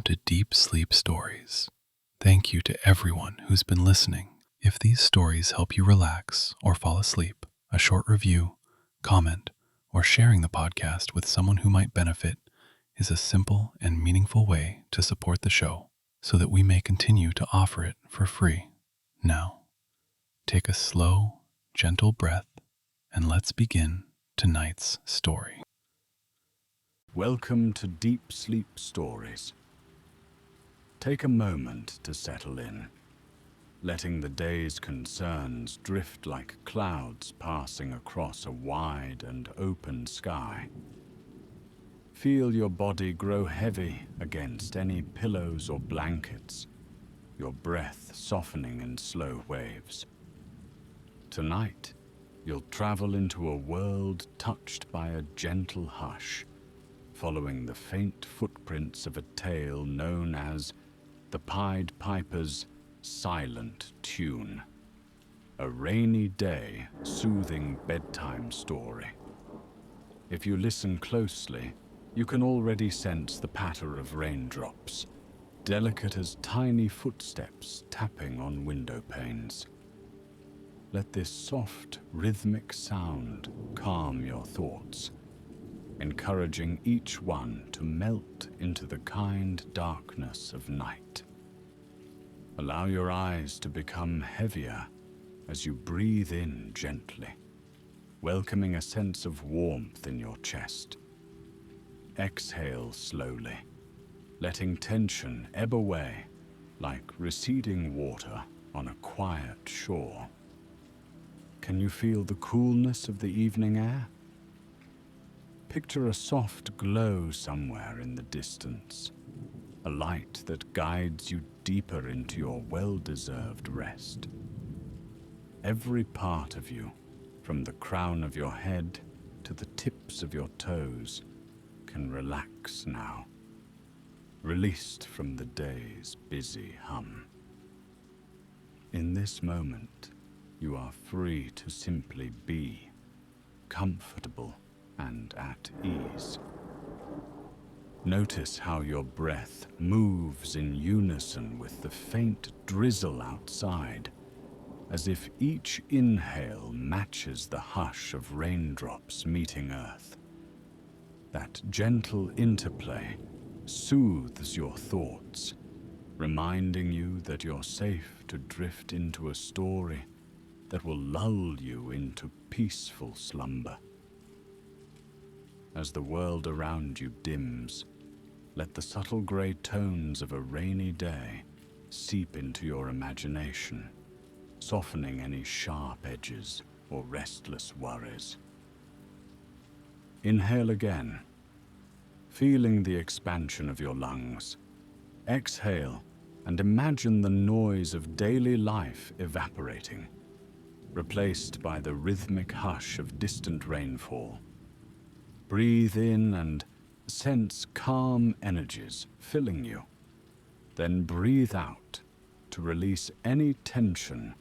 to Deep Sleep Stories. Thank you to everyone who's been listening. If these stories help you relax or fall asleep, a short review, comment, or sharing the podcast with someone who might benefit is a simple and meaningful way to support the show so that we may continue to offer it for free. Now, take a slow, gentle breath and let's begin tonight's story. Welcome to Deep Sleep Stories. Take a moment to settle in, letting the day's concerns drift like clouds passing across a wide and open sky. Feel your body grow heavy against any pillows or blankets, your breath softening in slow waves. Tonight, you'll travel into a world touched by a gentle hush, following the faint footprints of a tale known as the Pied Piper's Silent Tune, a rainy day soothing bedtime story. If you listen closely, you can already sense the patter of raindrops, delicate as tiny footsteps tapping on window panes. Let this soft, rhythmic sound calm your thoughts, encouraging each one to melt into the kind darkness of night. Allow your eyes to become heavier as you breathe in gently, welcoming a sense of warmth in your chest. Exhale slowly, letting tension ebb away like receding water on a quiet shore. Can you feel the coolness of the evening air? Picture a soft glow somewhere in the distance, a light that guides you deeper into your well-deserved rest. Every part of you, from the crown of your head to the tips of your toes, can relax now, released from the day's busy hum. In this moment, you are free to simply be comfortable and at ease. Notice how your breath moves in unison with the faint drizzle outside, as if each inhale matches the hush of raindrops meeting earth. That gentle interplay soothes your thoughts, reminding you that you're safe to drift into a story that will lull you into peaceful slumber. As the world around you dims, let the subtle gray tones of a rainy day seep into your imagination, softening any sharp edges or restless worries. Inhale again, feeling the expansion of your lungs. Exhale and imagine the noise of daily life evaporating, replaced by the rhythmic hush of distant rainfall. Breathe in and sense calm energies filling you. Then breathe out to release any tension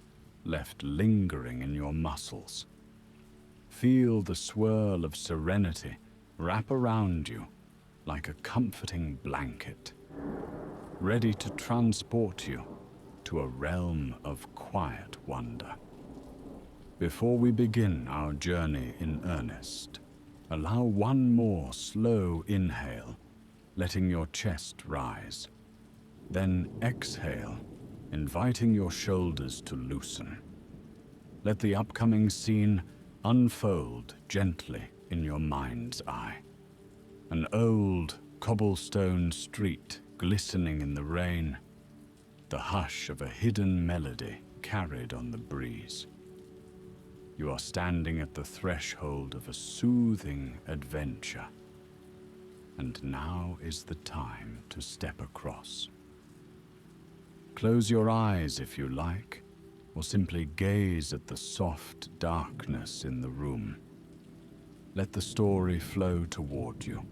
left lingering in your muscles. Feel the swirl of serenity wrap around you like a comforting blanket, ready to transport you to a realm of quiet wonder. Before we begin our journey in earnest, allow one more slow inhale, letting your chest rise. Then exhale, inviting your shoulders to loosen. Let the upcoming scene unfold gently in your mind's eye. An old cobblestone street glistening in the rain, the hush of a hidden melody carried on the breeze. You are standing at the threshold of a soothing adventure, and now is the time to step across. Close your eyes if you like, or simply gaze at the soft darkness in the room. Let the story flow toward you,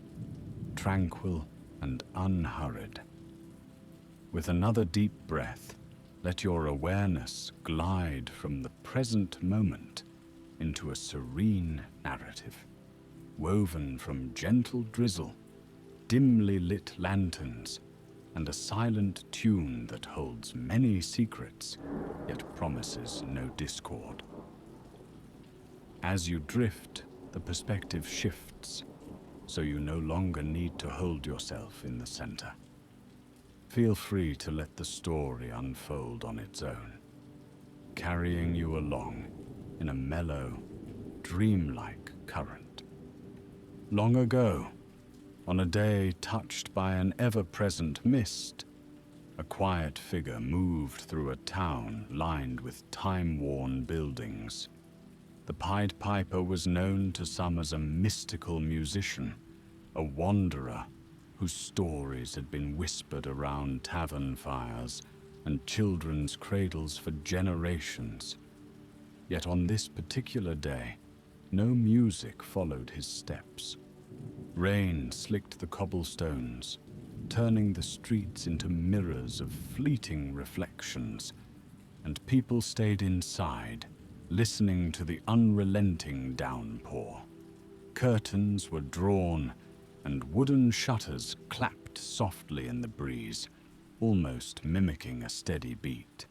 tranquil and unhurried. With another deep breath, let your awareness glide from the present moment into a serene narrative, woven from gentle drizzle, dimly lit lanterns, and a silent tune that holds many secrets, yet promises no discord. As you drift, the perspective shifts, so you no longer need to hold yourself in the center. Feel free to let the story unfold on its own, carrying you along in a mellow, dreamlike current. Long ago, on a day touched by an ever-present mist, a quiet figure moved through a town lined with time-worn buildings. The Pied Piper was known to some as a mystical musician, a wanderer whose stories had been whispered around tavern fires and children's cradles for generations. Yet on this particular day, no music followed his steps. Rain slicked the cobblestones, turning the streets into mirrors of fleeting reflections, and people stayed inside, listening to the unrelenting downpour. Curtains were drawn, and wooden shutters clapped softly in the breeze, almost mimicking a steady beat.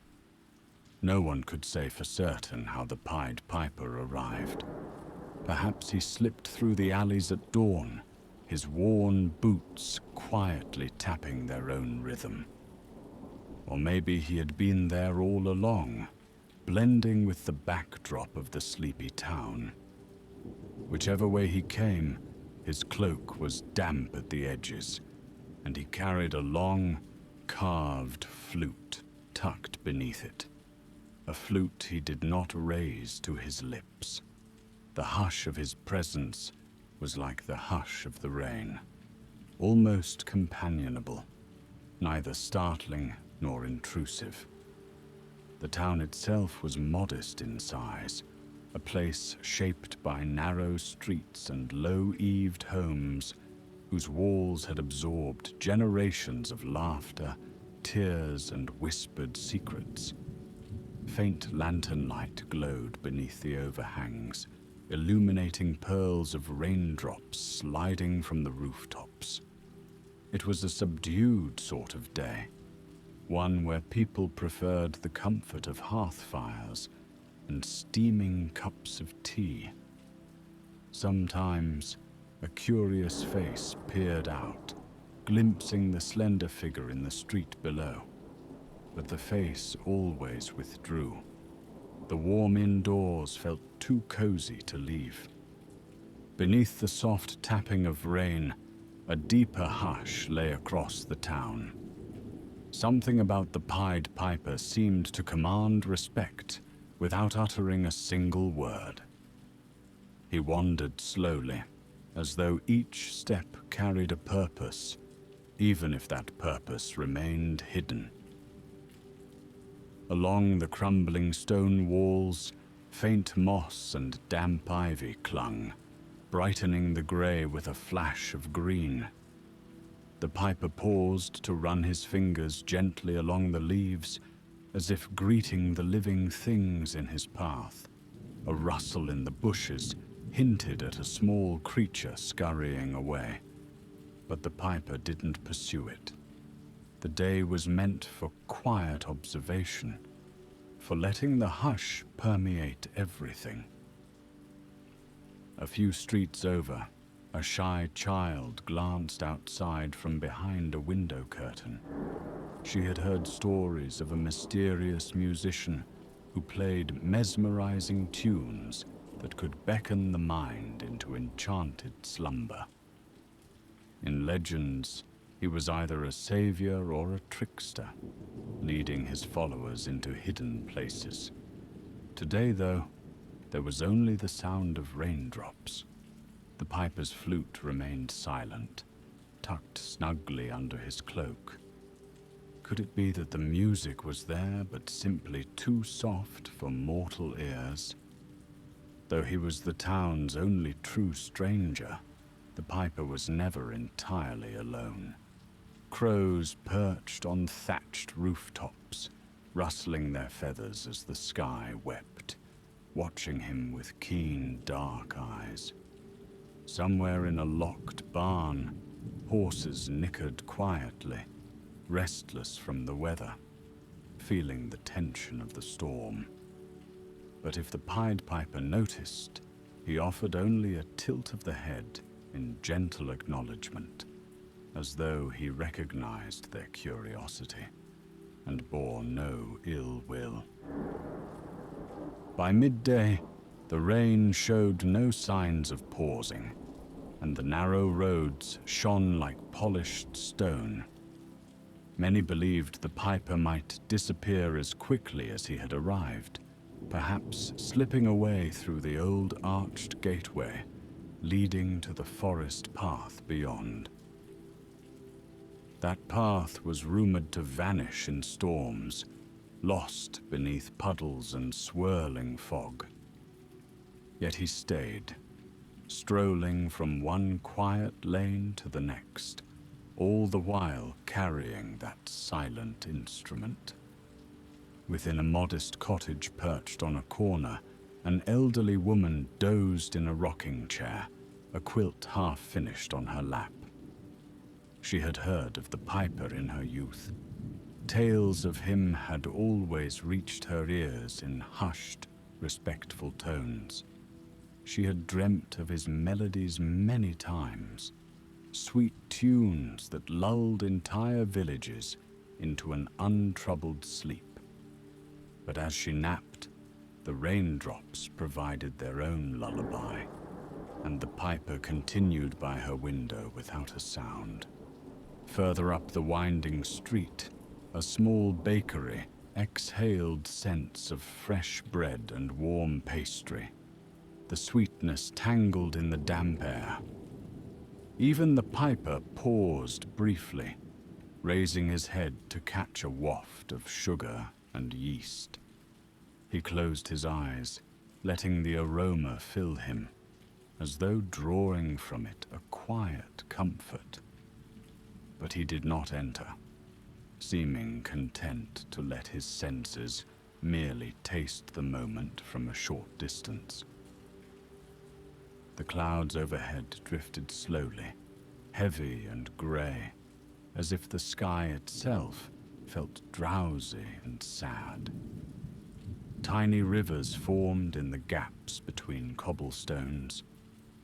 No one could say for certain how the Pied Piper arrived. Perhaps he slipped through the alleys at dawn, his worn boots quietly tapping their own rhythm. Or maybe he had been there all along, blending with the backdrop of the sleepy town. Whichever way he came, his cloak was damp at the edges, and he carried a long, carved flute tucked beneath it. A flute he did not raise to his lips. The hush of his presence was like the hush of the rain, almost companionable, neither startling nor intrusive. The town itself was modest in size, a place shaped by narrow streets and low-eaved homes whose walls had absorbed generations of laughter, tears, and whispered secrets. Faint lantern light glowed beneath the overhangs, illuminating pearls of raindrops sliding from the rooftops. It was a subdued sort of day, one where people preferred the comfort of hearth fires and steaming cups of tea. Sometimes a curious face peered out, glimpsing the slender figure in the street below, but the face always withdrew. The warm indoors felt too cozy to leave. Beneath the soft tapping of rain, a deeper hush lay across the town. Something about the Pied Piper seemed to command respect without uttering a single word. He wandered slowly, as though each step carried a purpose, even if that purpose remained hidden. Along the crumbling stone walls, faint moss and damp ivy clung, brightening the grey with a flash of green. The piper paused to run his fingers gently along the leaves, as if greeting the living things in his path. A rustle in the bushes hinted at a small creature scurrying away, but the piper didn't pursue it. The day was meant for quiet observation, for letting the hush permeate everything. A few streets over, a shy child glanced outside from behind a window curtain. She had heard stories of a mysterious musician who played mesmerizing tunes that could beckon the mind into enchanted slumber. In legends, he was either a savior or a trickster, leading his followers into hidden places. Today, though, there was only the sound of raindrops. The piper's flute remained silent, tucked snugly under his cloak. Could it be that the music was there, but simply too soft for mortal ears? Though he was the town's only true stranger, the piper was never entirely alone. Crows perched on thatched rooftops, rustling their feathers as the sky wept, watching him with keen, dark eyes. Somewhere in a locked barn, horses nickered quietly, restless from the weather, feeling the tension of the storm. But if the Pied Piper noticed, he offered only a tilt of the head in gentle acknowledgement, as though he recognized their curiosity and bore no ill will. By midday, the rain showed no signs of pausing, and the narrow roads shone like polished stone. Many believed the Piper might disappear as quickly as he had arrived, perhaps slipping away through the old arched gateway leading to the forest path beyond. That path was rumored to vanish in storms, lost beneath puddles and swirling fog. Yet he stayed, strolling from one quiet lane to the next, all the while carrying that silent instrument. Within a modest cottage perched on a corner, an elderly woman dozed in a rocking chair, a quilt half finished on her lap. She had heard of the Piper in her youth. Tales of him had always reached her ears in hushed, respectful tones. She had dreamt of his melodies many times, sweet tunes that lulled entire villages into an untroubled sleep. But as she napped, the raindrops provided their own lullaby, and the Piper continued by her window without a sound. Further up the winding street, a small bakery exhaled scents of fresh bread and warm pastry. The sweetness tangled in the damp air. Even the Piper paused briefly, raising his head to catch a waft of sugar and yeast. He closed his eyes, letting the aroma fill him, as though drawing from it a quiet comfort. But he did not enter, seeming content to let his senses merely taste the moment from a short distance. The clouds overhead drifted slowly, heavy and grey, as if the sky itself felt drowsy and sad. Tiny rivers formed in the gaps between cobblestones,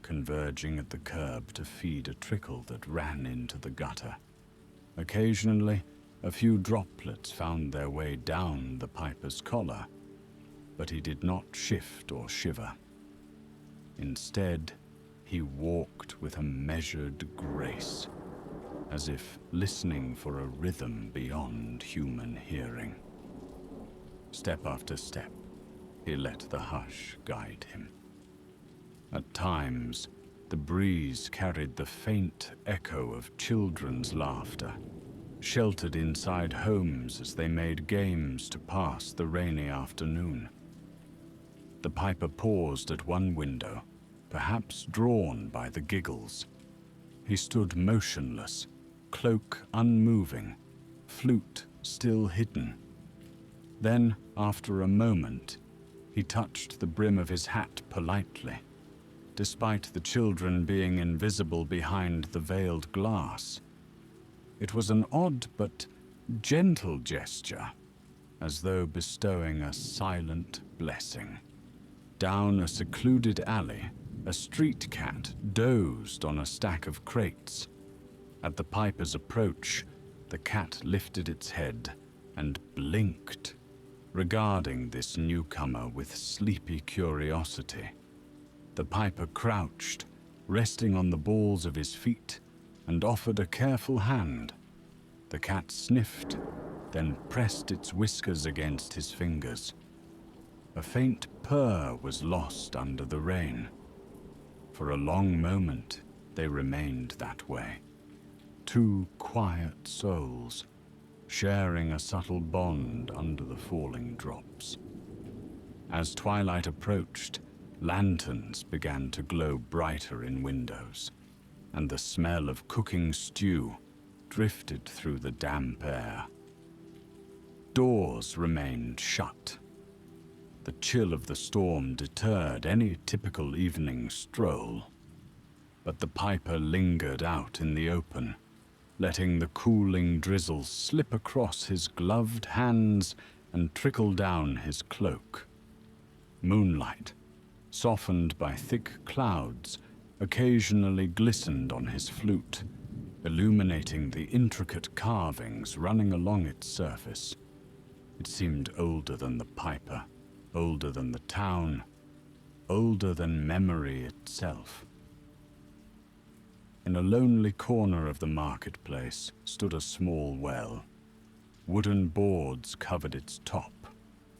converging at the curb to feed a trickle that ran into the gutter. Occasionally, a few droplets found their way down the Piper's collar, but he did not shift or shiver. Instead, he walked with a measured grace, as if listening for a rhythm beyond human hearing. Step after step, he let the hush guide him. At times, the breeze carried the faint echo of children's laughter, sheltered inside homes as they made games to pass the rainy afternoon. The Piper paused at one window, perhaps drawn by the giggles. He stood motionless, cloak unmoving, flute still hidden. Then, after a moment, he touched the brim of his hat politely, despite the children being invisible behind the veiled glass. It was an odd but gentle gesture, as though bestowing a silent blessing. Down a secluded alley, a street cat dozed on a stack of crates. At the Piper's approach, the cat lifted its head and blinked, regarding this newcomer with sleepy curiosity. The Piper crouched, resting on the balls of his feet, and offered a careful hand. The cat sniffed, then pressed its whiskers against his fingers. A faint purr was lost under the rain. For a long moment, they remained that way. Two quiet souls, sharing a subtle bond under the falling drops. As twilight approached, lanterns began to glow brighter in windows, and the smell of cooking stew drifted through the damp air. Doors remained shut. The chill of the storm deterred any typical evening stroll, but the Piper lingered out in the open, letting the cooling drizzle slip across his gloved hands and trickle down his cloak. Moonlight, softened by thick clouds, occasionally glistened on his flute, illuminating the intricate carvings running along its surface. It seemed older than the piper, older than the town, older than memory itself. In a lonely corner of the marketplace stood a small well. Wooden boards covered its top,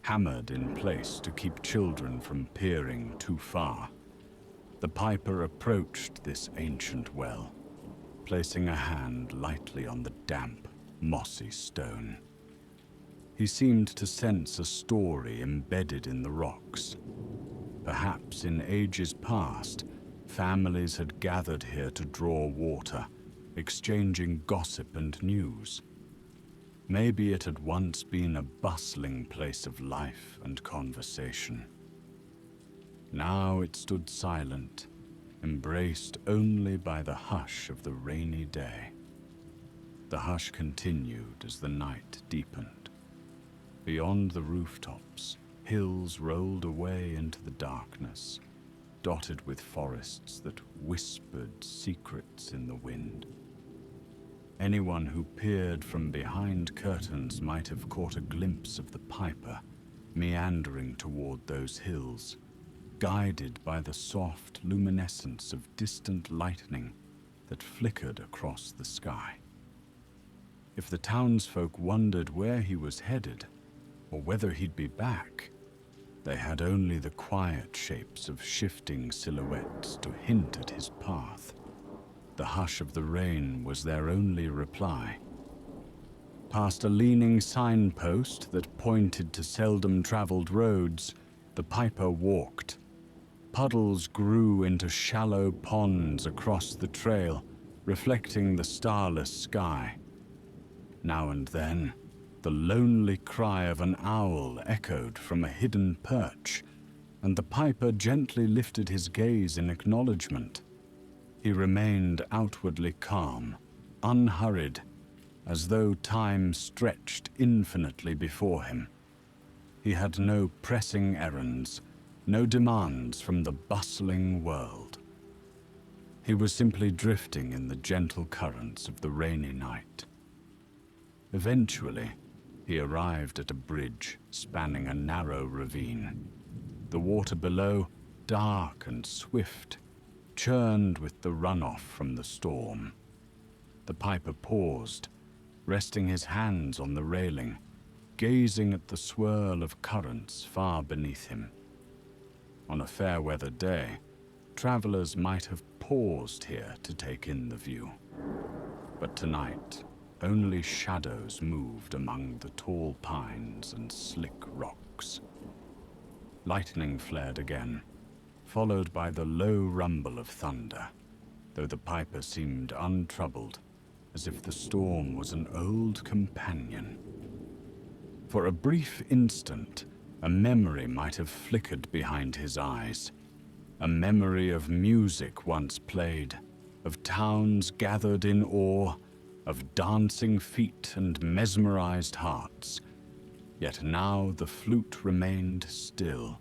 hammered in place to keep children from peering too far. The piper approached this ancient well, placing a hand lightly on the damp, mossy stone. He seemed to sense a story embedded in the rocks. Perhaps in ages past, families had gathered here to draw water, exchanging gossip and news. Maybe it had once been a bustling place of life and conversation. Now it stood silent, embraced only by the hush of the rainy day. The hush continued as the night deepened. Beyond the rooftops, hills rolled away into the darkness, dotted with forests that whispered secrets in the wind. Anyone who peered from behind curtains might have caught a glimpse of the piper meandering toward those hills, guided by the soft luminescence of distant lightning that flickered across the sky. If the townsfolk wondered where he was headed, or whether he'd be back, they had only the quiet shapes of shifting silhouettes to hint at his path. The hush of the rain was their only reply. Past a leaning signpost that pointed to seldom-traveled roads, the piper walked. Puddles grew into shallow ponds across the trail, reflecting the starless sky. Now and then, the lonely cry of an owl echoed from a hidden perch, and the piper gently lifted his gaze in acknowledgement. He remained outwardly calm, unhurried, as though time stretched infinitely before him. He had no pressing errands, no demands from the bustling world. He was simply drifting in the gentle currents of the rainy night. Eventually, he arrived at a bridge spanning a narrow ravine. The water below, dark and swift, churned with the runoff from the storm. The piper paused, resting his hands on the railing, gazing at the swirl of currents far beneath him. On a fair-weather day, travelers might have paused here to take in the view. But tonight, only shadows moved among the tall pines and slick rocks. Lightning flared again, followed by the low rumble of thunder, though the piper seemed untroubled, as if the storm was an old companion. For a brief instant, a memory might have flickered behind his eyes, a memory of music once played, of towns gathered in awe, of dancing feet and mesmerized hearts. Yet now the flute remained still,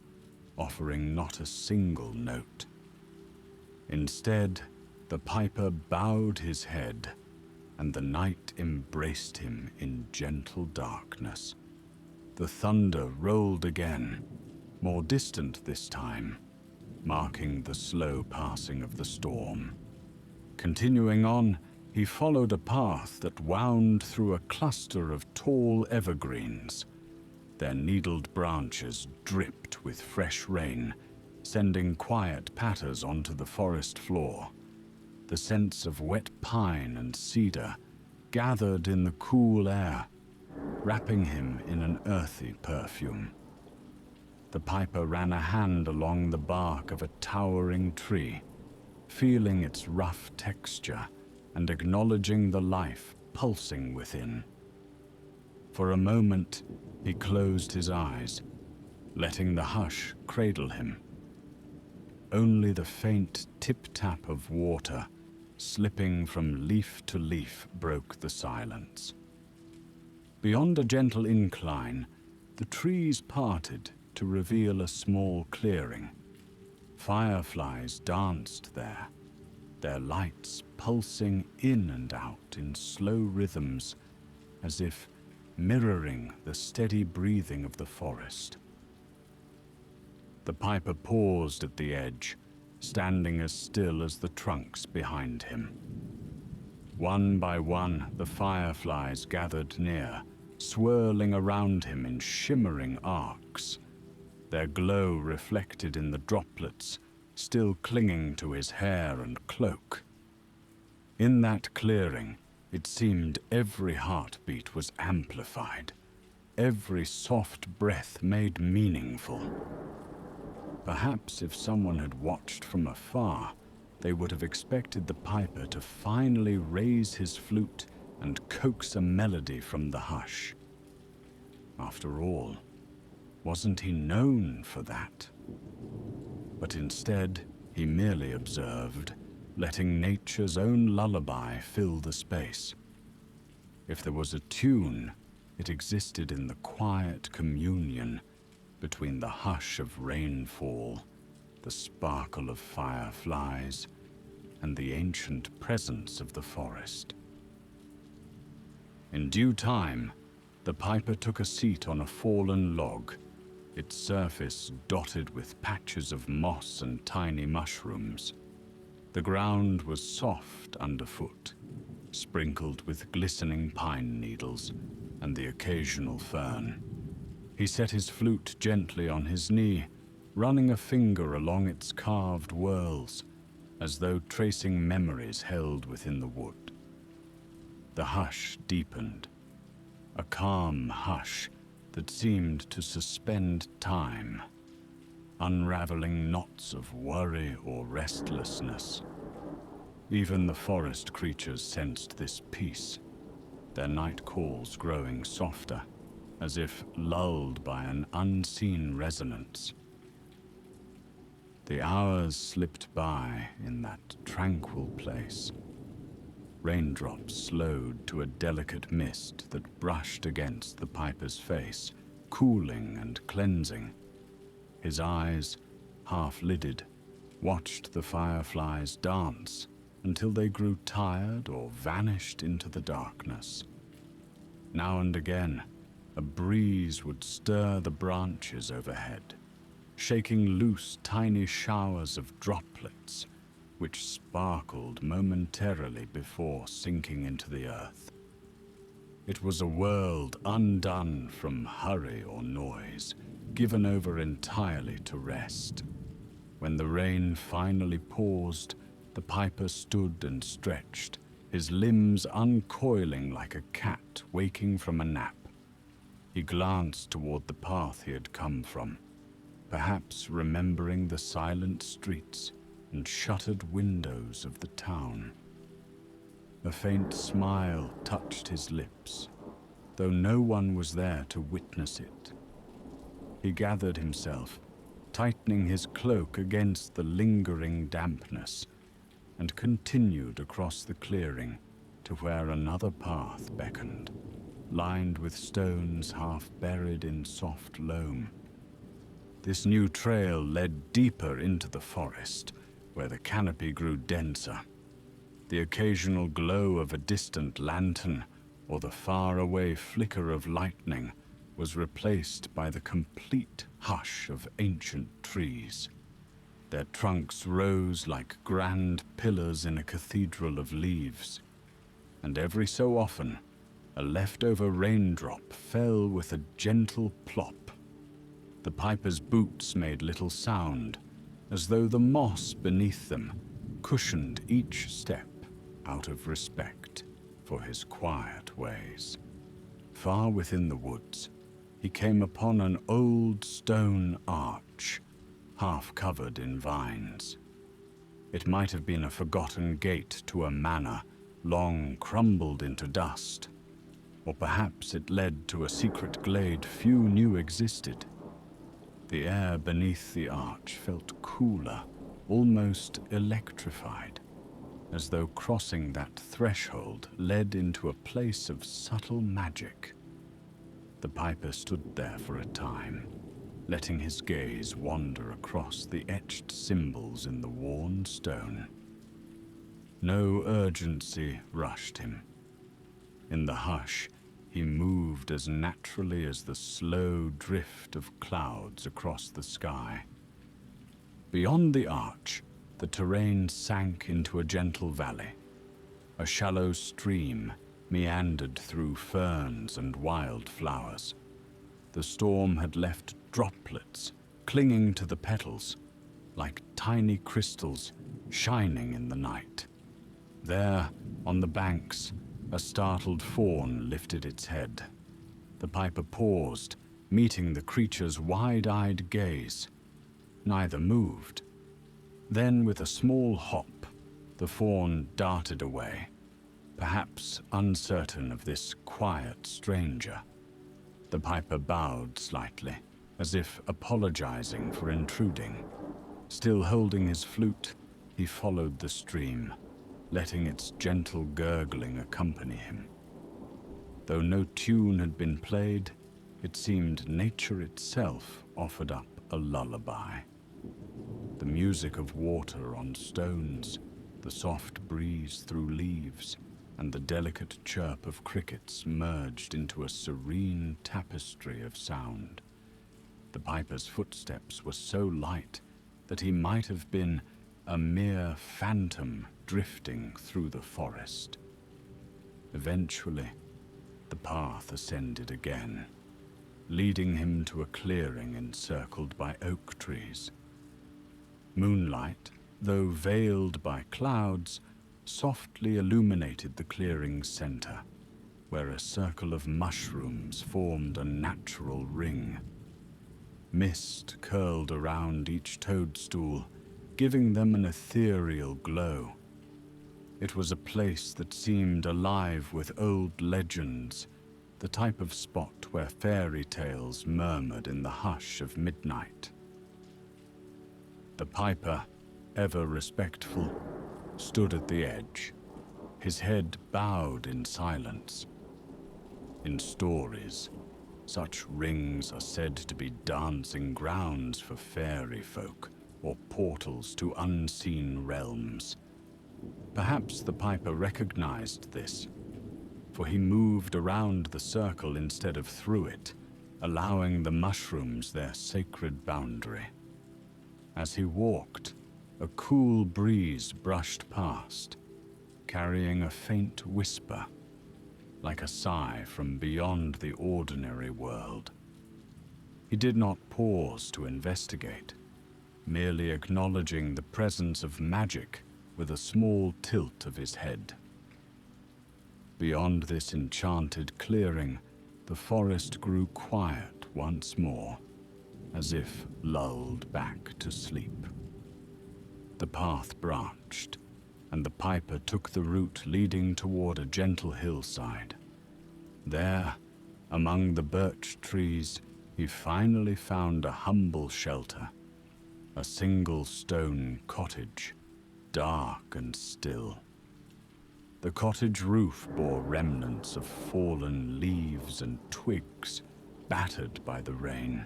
offering not a single note. Instead, the piper bowed his head, and the night embraced him in gentle darkness. The thunder rolled again, more distant this time, marking the slow passing of the storm. Continuing on, he followed a path that wound through a cluster of tall evergreens. Their needled branches dripped with fresh rain, sending quiet patters onto the forest floor. The scents of wet pine and cedar gathered in the cool air, wrapping him in an earthy perfume. The piper ran a hand along the bark of a towering tree, feeling its rough texture and acknowledging the life pulsing within. For a moment, he closed his eyes, letting the hush cradle him. Only the faint tip-tap of water slipping from leaf to leaf, broke the silence. Beyond a gentle incline, the trees parted to reveal a small clearing. Fireflies danced there, their lights pulsing in and out in slow rhythms, as if mirroring the steady breathing of the forest. The piper paused at the edge, standing as still as the trunks behind him. One by one, the fireflies gathered near, swirling around him in shimmering arcs, their glow reflected in the droplets still clinging to his hair and cloak. In that clearing, it seemed every heartbeat was amplified, every soft breath made meaningful. Perhaps if someone had watched from afar, they would have expected the piper to finally raise his flute and coax a melody from the hush. After all, wasn't he known for that? But instead, he merely observed, letting nature's own lullaby fill the space. If there was a tune, it existed in the quiet communion between the hush of rainfall, the sparkle of fireflies, and the ancient presence of the forest. In due time, the piper took a seat on a fallen log, its surface dotted with patches of moss and tiny mushrooms. The ground was soft underfoot, sprinkled with glistening pine needles and the occasional fern. He set his flute gently on his knee, running a finger along its carved whorls, as though tracing memories held within the wood. The hush deepened, a calm hush that seemed to suspend time, unraveling knots of worry or restlessness. Even the forest creatures sensed this peace, their night calls growing softer, as if lulled by an unseen resonance. The hours slipped by in that tranquil place. Raindrops slowed to a delicate mist that brushed against the piper's face, cooling and cleansing. His eyes, half-lidded, watched the fireflies dance until they grew tired or vanished into the darkness. Now and again, a breeze would stir the branches overhead, shaking loose tiny showers of droplets, which sparkled momentarily before sinking into the earth. It was a world undone from hurry or noise, given over entirely to rest. When the rain finally paused, the piper stood and stretched, his limbs uncoiling like a cat waking from a nap. He glanced toward the path he had come from, perhaps remembering the silent streets and shuttered windows of the town. A faint smile touched his lips, though no one was there to witness it. He gathered himself, tightening his cloak against the lingering dampness, and continued across the clearing to where another path beckoned, lined with stones half buried in soft loam. This new trail led deeper into the forest, where the canopy grew denser. The occasional glow of a distant lantern or the faraway flicker of lightning was replaced by the complete hush of ancient trees. Their trunks rose like grand pillars in a cathedral of leaves, and every so often, a leftover raindrop fell with a gentle plop. The piper's boots made little sound, as though the moss beneath them cushioned each step out of respect for his quiet ways. Far within the woods, he came upon an old stone arch, half covered in vines. It might have been a forgotten gate to a manor, long crumbled into dust, or perhaps it led to a secret glade few knew existed. The air beneath the arch felt cooler, almost electrified. as though crossing that threshold led into a place of subtle magic. The piper stood there for a time, letting his gaze wander across the etched symbols in the worn stone. No urgency rushed him. In the hush, he moved as naturally as the slow drift of clouds across the sky. Beyond the arch, the terrain sank into a gentle valley. A shallow stream meandered through ferns and wildflowers. The storm had left droplets clinging to the petals, like tiny crystals shining in the night. There, on the banks, a startled fawn lifted its head. The piper paused, meeting the creature's wide-eyed gaze. Neither moved. Then, with a small hop, the fawn darted away, perhaps uncertain of this quiet stranger. The piper bowed slightly, as if apologizing for intruding. Still holding his flute, he followed the stream, letting its gentle gurgling accompany him. Though no tune had been played, it seemed nature itself offered up a lullaby. The music of water on stones, the soft breeze through leaves, and the delicate chirp of crickets merged into a serene tapestry of sound. The piper's footsteps were so light that he might have been a mere phantom drifting through the forest. Eventually, the path ascended again, leading him to a clearing encircled by oak trees. Moonlight, though veiled by clouds, softly illuminated the clearing's center, where a circle of mushrooms formed a natural ring. Mist curled around each toadstool, giving them an ethereal glow. It was a place that seemed alive with old legends, the type of spot where fairy tales murmured in the hush of midnight. The piper, ever respectful, stood at the edge, his head bowed in silence. In stories, such rings are said to be dancing grounds for fairy folk or portals to unseen realms. Perhaps the piper recognized this, for he moved around the circle instead of through it, allowing the mushrooms their sacred boundary. As he walked, a cool breeze brushed past, carrying a faint whisper, like a sigh from beyond the ordinary world. He did not pause to investigate, merely acknowledging the presence of magic with a small tilt of his head. Beyond this enchanted clearing, the forest grew quiet once more, as if lulled back to sleep. The path branched, and the piper took the route leading toward a gentle hillside. There, among the birch trees, he finally found a humble shelter, a single stone cottage, dark and still. The cottage roof bore remnants of fallen leaves and twigs, battered by the rain.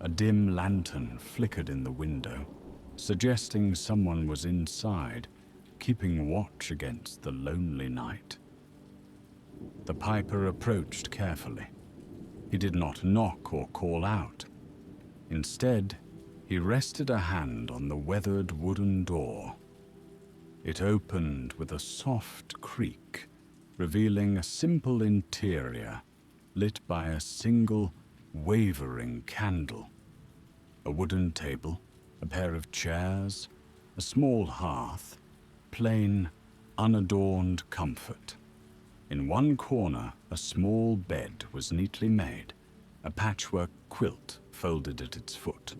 A dim lantern flickered in the window, suggesting someone was inside, keeping watch against the lonely night. The piper approached carefully. He did not knock or call out. Instead, he rested a hand on the weathered wooden door. It opened with a soft creak, revealing a simple interior lit by a single, wavering candle. A wooden table, a pair of chairs, a small hearth, plain, unadorned comfort. In one corner, a small bed was neatly made, a patchwork quilt folded at its foot.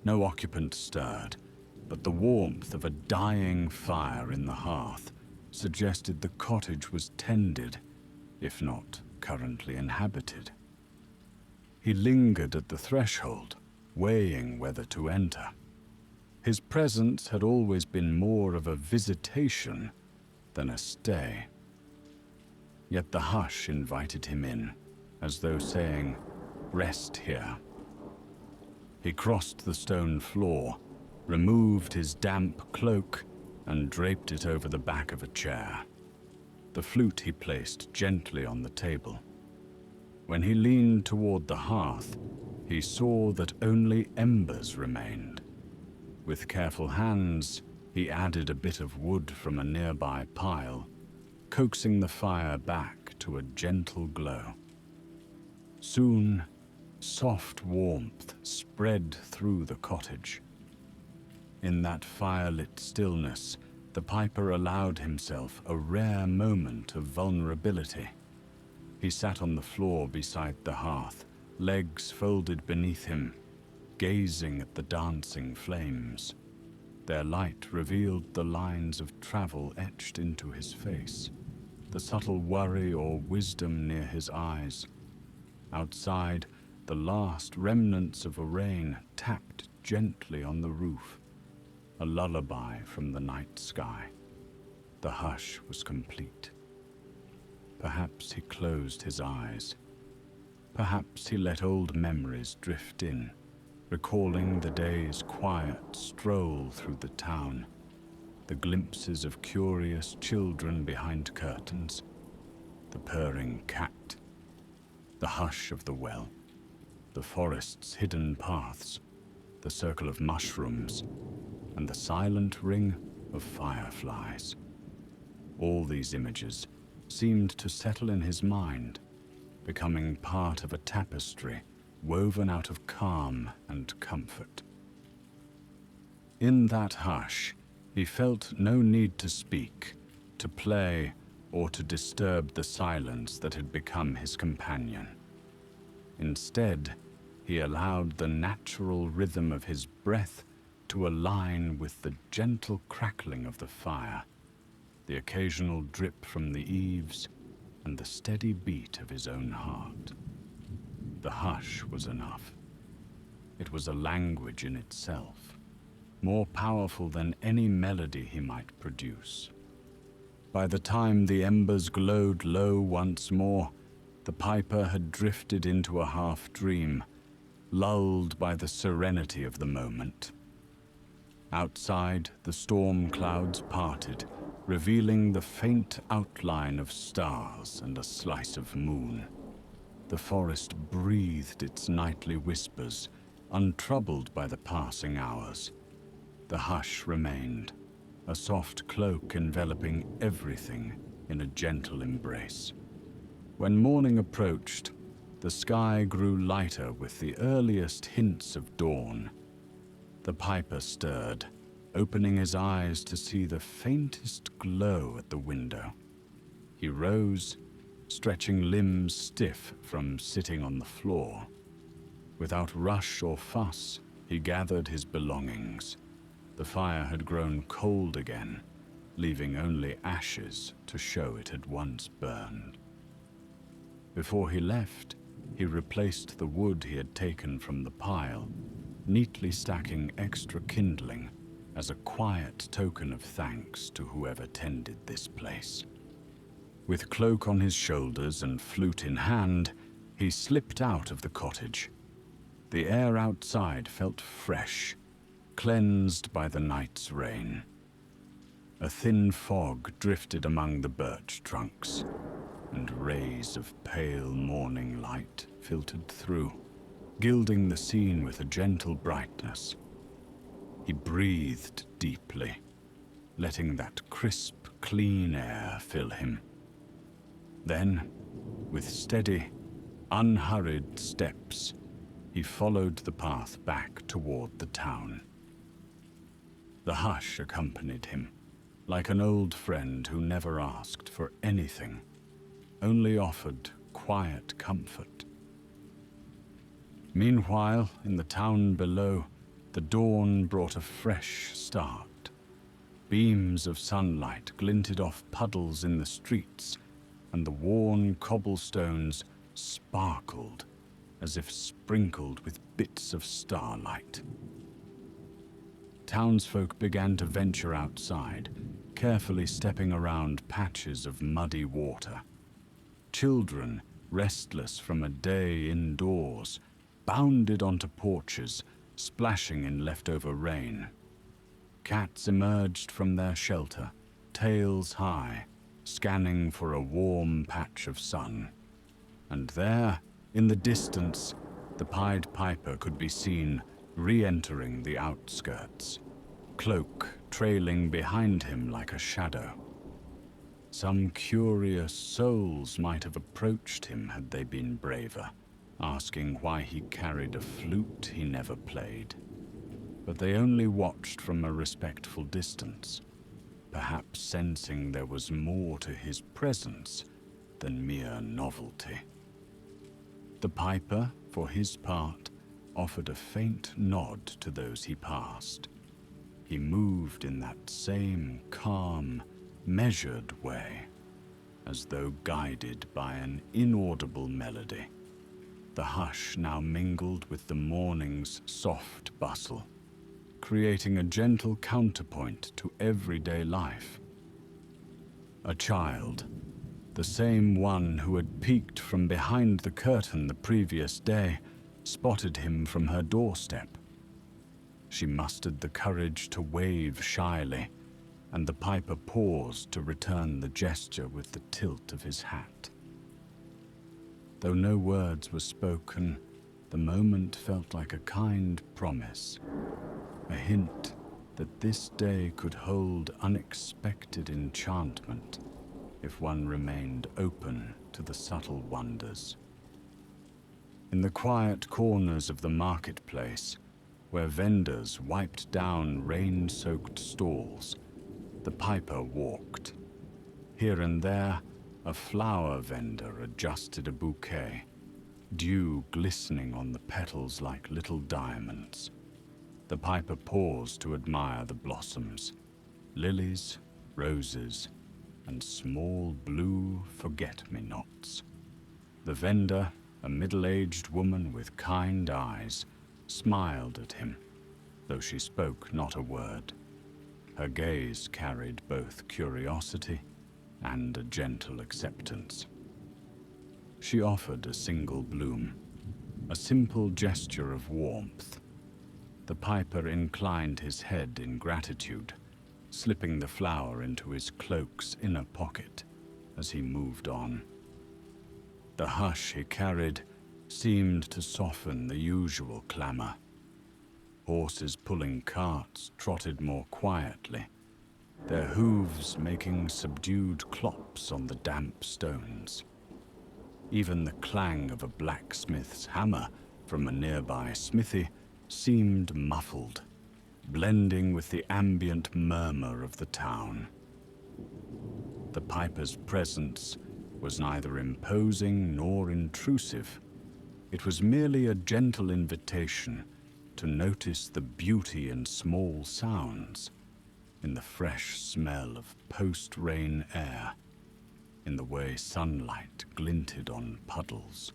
No occupant stirred, but the warmth of a dying fire in the hearth suggested the cottage was tended, if not currently inhabited. He lingered at the threshold, weighing whether to enter. His presence had always been more of a visitation than a stay. Yet the hush invited him in, as though saying, "Rest here." He crossed the stone floor, removed his damp cloak, and draped it over the back of a chair. The flute he placed gently on the table. When he leaned toward the hearth, he saw that only embers remained. With careful hands, he added a bit of wood from a nearby pile, coaxing the fire back to a gentle glow. Soon, soft warmth spread through the cottage. In that firelit stillness, the piper allowed himself a rare moment of vulnerability. He sat on the floor beside the hearth, legs folded beneath him, gazing at the dancing flames. Their light revealed the lines of travel etched into his face, the subtle worry or wisdom near his eyes. Outside, the last remnants of a rain tapped gently on the roof, a lullaby from the night sky. The hush was complete. Perhaps he closed his eyes. Perhaps he let old memories drift in, recalling the day's quiet stroll through the town, the glimpses of curious children behind curtains, the purring cat, the hush of the well, the forest's hidden paths, the circle of mushrooms, and the silent ring of fireflies. All these images seemed to settle in his mind, becoming part of a tapestry woven out of calm and comfort. In that hush, he felt no need to speak, to play, or to disturb the silence that had become his companion. Instead, he allowed the natural rhythm of his breath to align with the gentle crackling of the fire, the occasional drip from the eaves, and the steady beat of his own heart. The hush was enough. It was a language in itself, more powerful than any melody he might produce. By the time the embers glowed low once more, the piper had drifted into a half-dream, lulled by the serenity of the moment. Outside, the storm clouds parted, revealing the faint outline of stars and a slice of moon. The forest breathed its nightly whispers, untroubled by the passing hours. The hush remained, a soft cloak enveloping everything in a gentle embrace. When morning approached, the sky grew lighter with the earliest hints of dawn. The piper stirred, opening his eyes to see the faintest glow at the window. He rose, stretching limbs stiff from sitting on the floor. Without rush or fuss, he gathered his belongings. The fire had grown cold again, leaving only ashes to show it had once burned. Before he left, he replaced the wood he had taken from the pile, neatly stacking extra kindling as a quiet token of thanks to whoever tended this place. With cloak on his shoulders and flute in hand, he slipped out of the cottage. The air outside felt fresh, cleansed by the night's rain. A thin fog drifted among the birch trunks, and rays of pale morning light filtered through, gilding the scene with a gentle brightness. He breathed deeply, letting that crisp, clean air fill him. Then, with steady, unhurried steps, he followed the path back toward the town. The hush accompanied him, like an old friend who never asked for anything, only offered quiet comfort. Meanwhile, in the town below, the dawn brought a fresh start. Beams of sunlight glinted off puddles in the streets, and the worn cobblestones sparkled as if sprinkled with bits of starlight. townsfolk began to venture outside, carefully stepping around patches of muddy water. Children, restless from a day indoors, bounded onto porches, splashing in leftover rain. Cats emerged from their shelter, tails high, scanning for a warm patch of sun. And there, in the distance, the Pied Piper could be seen re-entering the outskirts, cloak trailing behind him like a shadow. Some curious souls might have approached him had they been braver, asking why he carried a flute he never played. But they only watched from a respectful distance, perhaps sensing there was more to his presence than mere novelty. The piper, for his part, offered a faint nod to those he passed. He moved in that same calm, measured way, as though guided by an inaudible melody. The hush now mingled with the morning's soft bustle, creating a gentle counterpoint to everyday life. A child, the same one who had peeked from behind the curtain the previous day, spotted him from her doorstep. She mustered the courage to wave shyly, and the piper paused to return the gesture with the tilt of his hat. Though no words were spoken, the moment felt like a kind promise, a hint that this day could hold unexpected enchantment if one remained open to the subtle wonders. In the quiet corners of the marketplace, where vendors wiped down rain-soaked stalls, the piper walked. Here and there, a flower vendor adjusted a bouquet, dew glistening on the petals like little diamonds. The piper paused to admire the blossoms, lilies, roses, and small blue forget-me-nots. The vendor, a middle-aged woman with kind eyes, smiled at him, though she spoke not a word. Her gaze carried both curiosity and a gentle acceptance. She offered a single bloom, a simple gesture of warmth. The piper inclined his head in gratitude, slipping the flower into his cloak's inner pocket as he moved on. The hush he carried seemed to soften the usual clamor. Horses pulling carts trotted more quietly, their hooves making subdued clops on the damp stones. Even the clang of a blacksmith's hammer from a nearby smithy seemed muffled, blending with the ambient murmur of the town. The piper's presence was neither imposing nor intrusive. It was merely a gentle invitation to notice the beauty in small sounds, in the fresh smell of post-rain air, in the way sunlight glinted on puddles.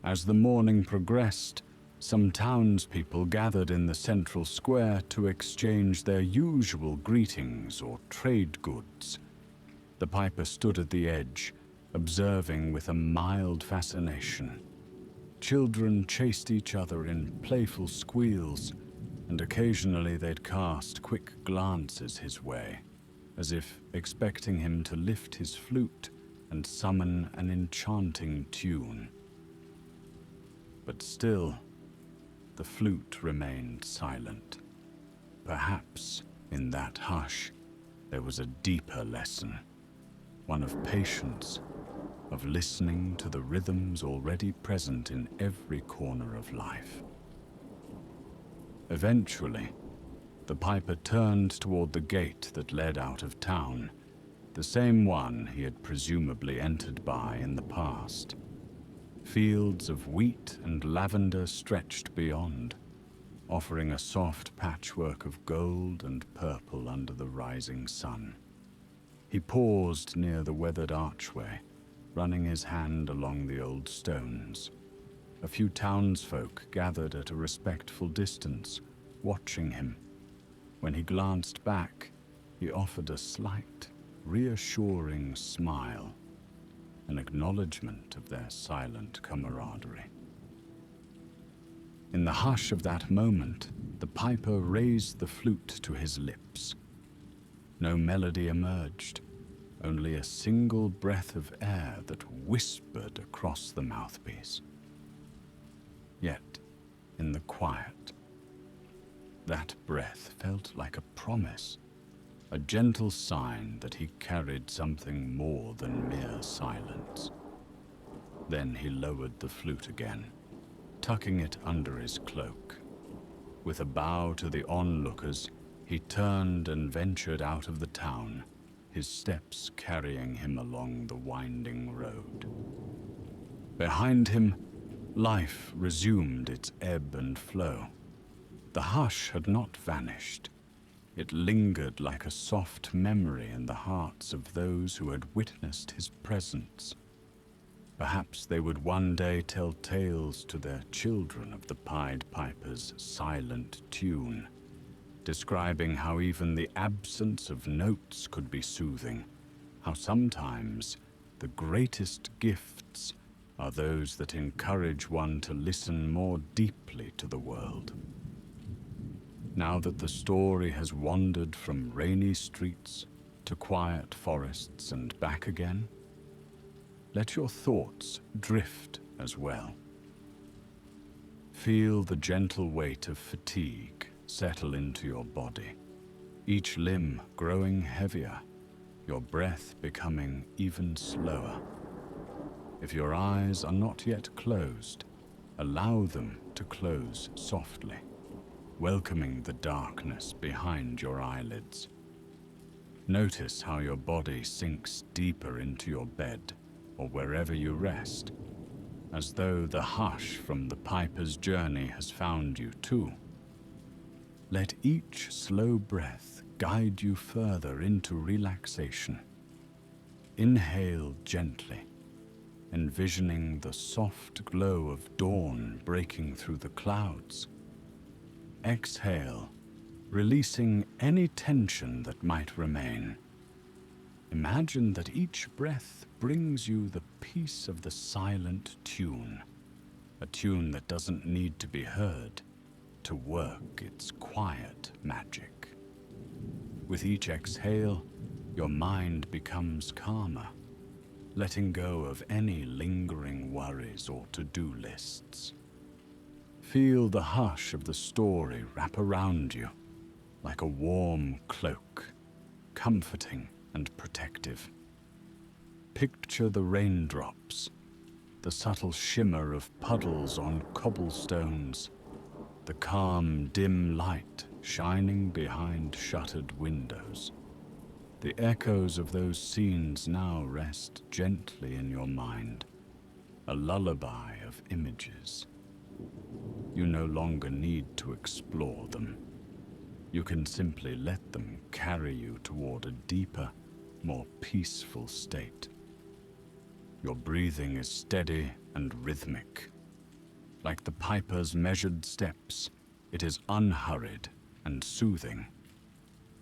As the morning progressed, some townspeople gathered in the central square to exchange their usual greetings or trade goods. The piper stood at the edge, observing with a mild fascination. Children chased each other in playful squeals, and occasionally they'd cast quick glances his way, as if expecting him to lift his flute and summon an enchanting tune. But still, the flute remained silent. Perhaps, in that hush, there was a deeper lesson, one of patience, of listening to the rhythms already present in every corner of life. Eventually, the piper turned toward the gate that led out of town, the same one he had presumably entered by in the past. Fields of wheat and lavender stretched beyond, offering a soft patchwork of gold and purple under the rising sun. He paused near the weathered archway, running his hand along the old stones. A few townsfolk gathered at a respectful distance, watching him. When he glanced back, he offered a slight, reassuring smile, an acknowledgement of their silent camaraderie. In the hush of that moment, the piper raised the flute to his lips. No melody emerged, only a single breath of air that whispered across the mouthpiece. Yet, in the quiet, that breath felt like a promise, a gentle sign that he carried something more than mere silence. Then he lowered the flute again, tucking it under his cloak. With a bow to the onlookers, he turned and ventured out of the town, his steps carrying him along the winding road. Behind him, life resumed its ebb and flow. The hush had not vanished. It lingered like a soft memory in the hearts of those who had witnessed his presence. Perhaps they would one day tell tales to their children of the Pied Piper's silent tune, describing how even the absence of notes could be soothing, how sometimes the greatest gifts are those that encourage one to listen more deeply to the world. Now that the story has wandered from rainy streets to quiet forests and back again, let your thoughts drift as well. Feel the gentle weight of fatigue settle into your body, each limb growing heavier, your breath becoming even slower. If your eyes are not yet closed, allow them to close softly, welcoming the darkness behind your eyelids. Notice how your body sinks deeper into your bed or wherever you rest, as though the hush from the piper's journey has found you too. Let each slow breath guide you further into relaxation. Inhale gently, envisioning the soft glow of dawn breaking through the clouds. Exhale, releasing any tension that might remain. Imagine that each breath brings you the peace of the silent tune, a tune that doesn't need to be heard to work its quiet magic. With each exhale, your mind becomes calmer, letting go of any lingering worries or to-do lists. Feel the hush of the story wrap around you like a warm cloak, comforting and protective. Picture the raindrops, the subtle shimmer of puddles on cobblestones, the calm, dim light shining behind shuttered windows. The echoes of those scenes now rest gently in your mind, a lullaby of images. You no longer need to explore them. You can simply let them carry you toward a deeper, more peaceful state. Your breathing is steady and rhythmic. Like the piper's measured steps, it is unhurried and soothing.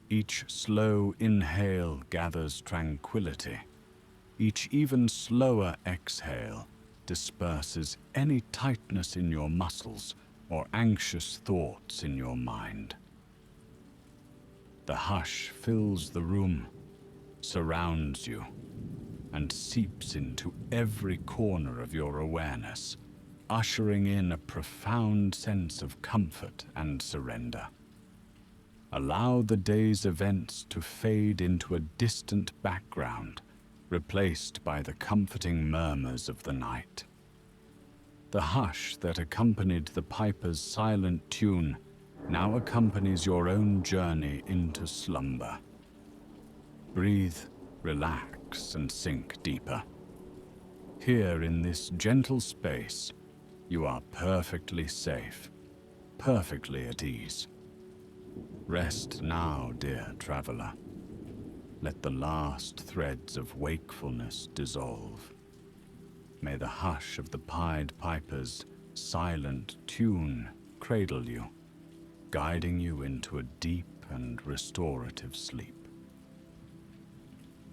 Each slow inhale gathers tranquility. Each even slower exhale disperses any tightness in your muscles or anxious thoughts in your mind. The hush fills the room, surrounds you, and seeps into every corner of your awareness, ushering in a profound sense of comfort and surrender. Allow the day's events to fade into a distant background, replaced by the comforting murmurs of the night. The hush that accompanied the piper's silent tune now accompanies your own journey into slumber. Breathe, relax, and sink deeper. Here in this gentle space, you are perfectly safe, perfectly at ease. Rest now, dear traveler. Let the last threads of wakefulness dissolve. May the hush of the Pied Piper's silent tune cradle you, guiding you into a deep and restorative sleep.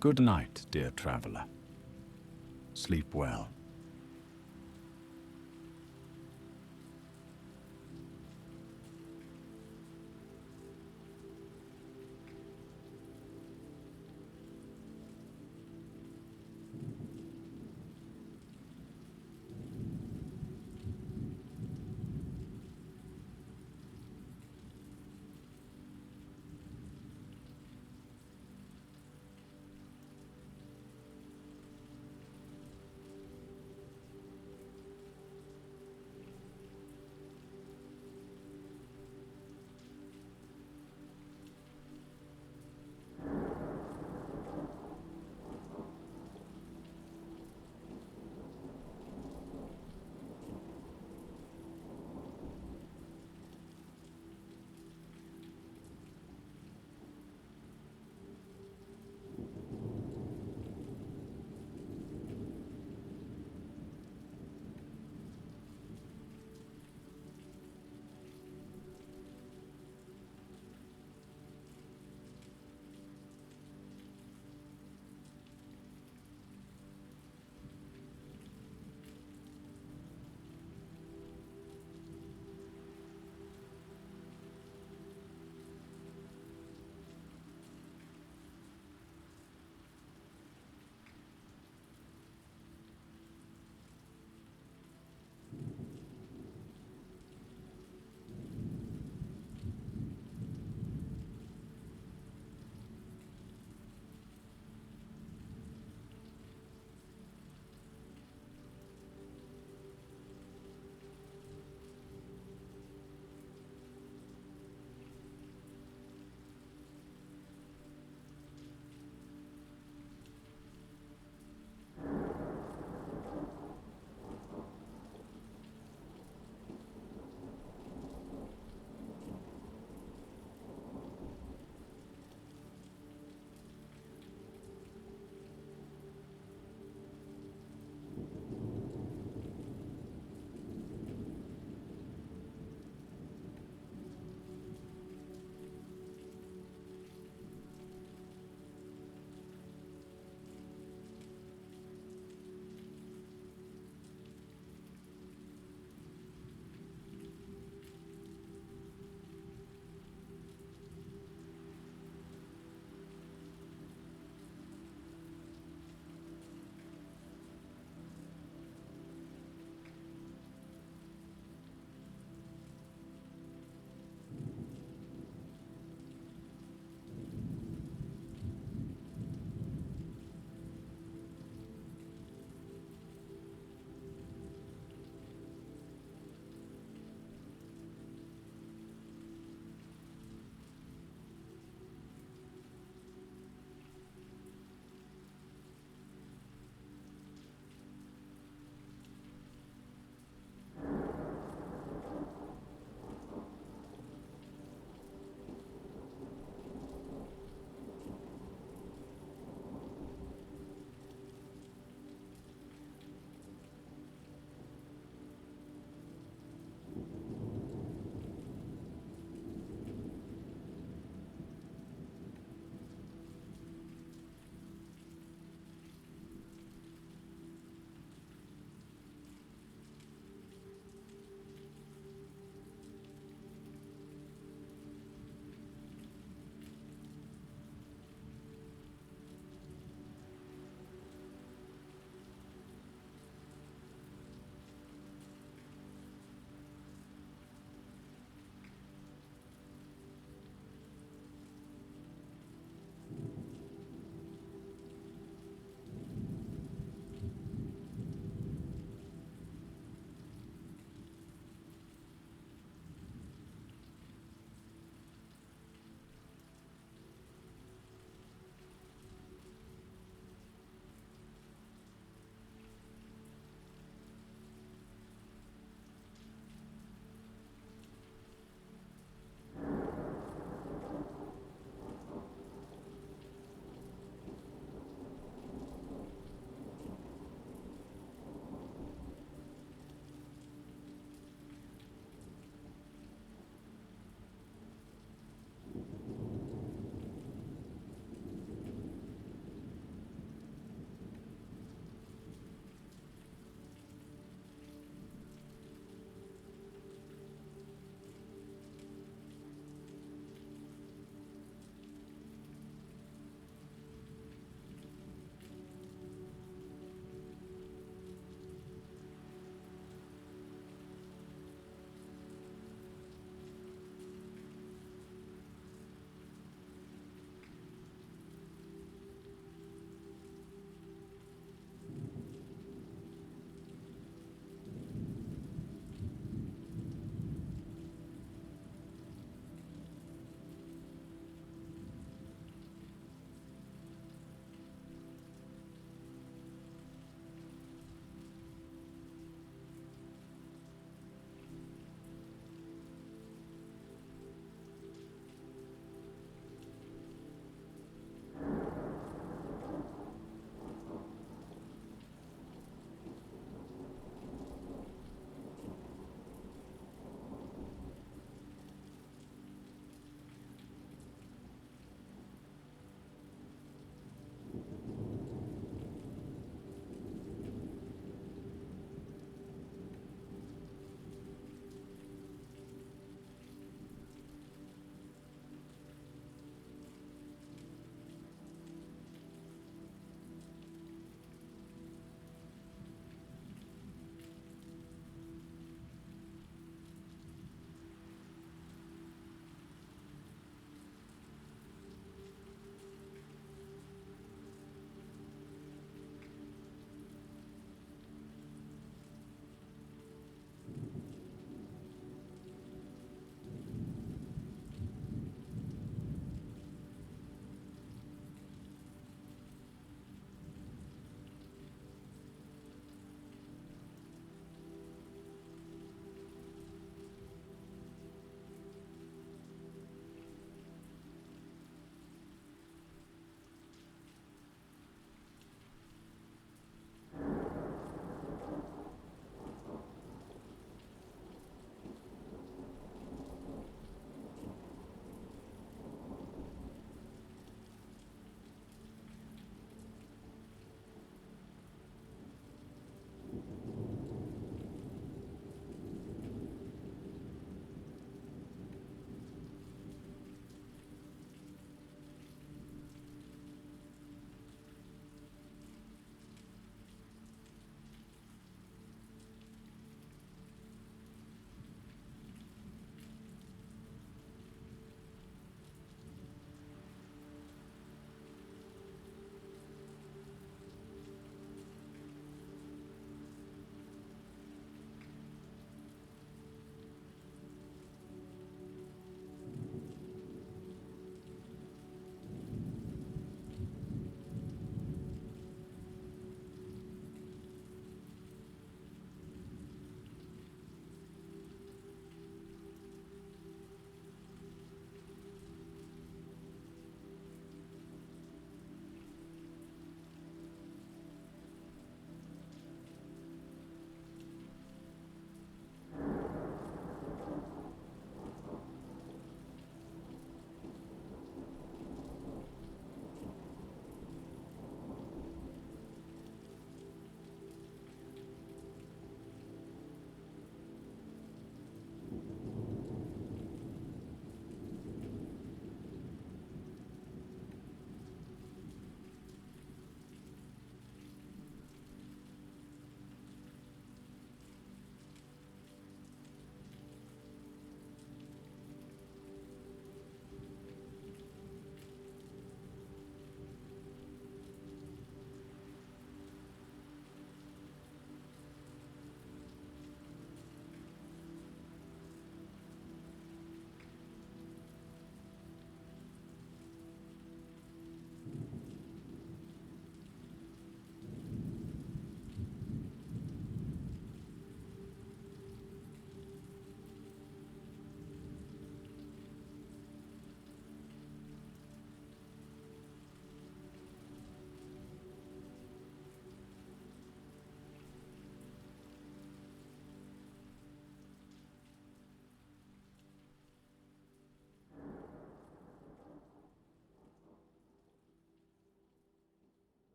Good night, dear traveler. Sleep well.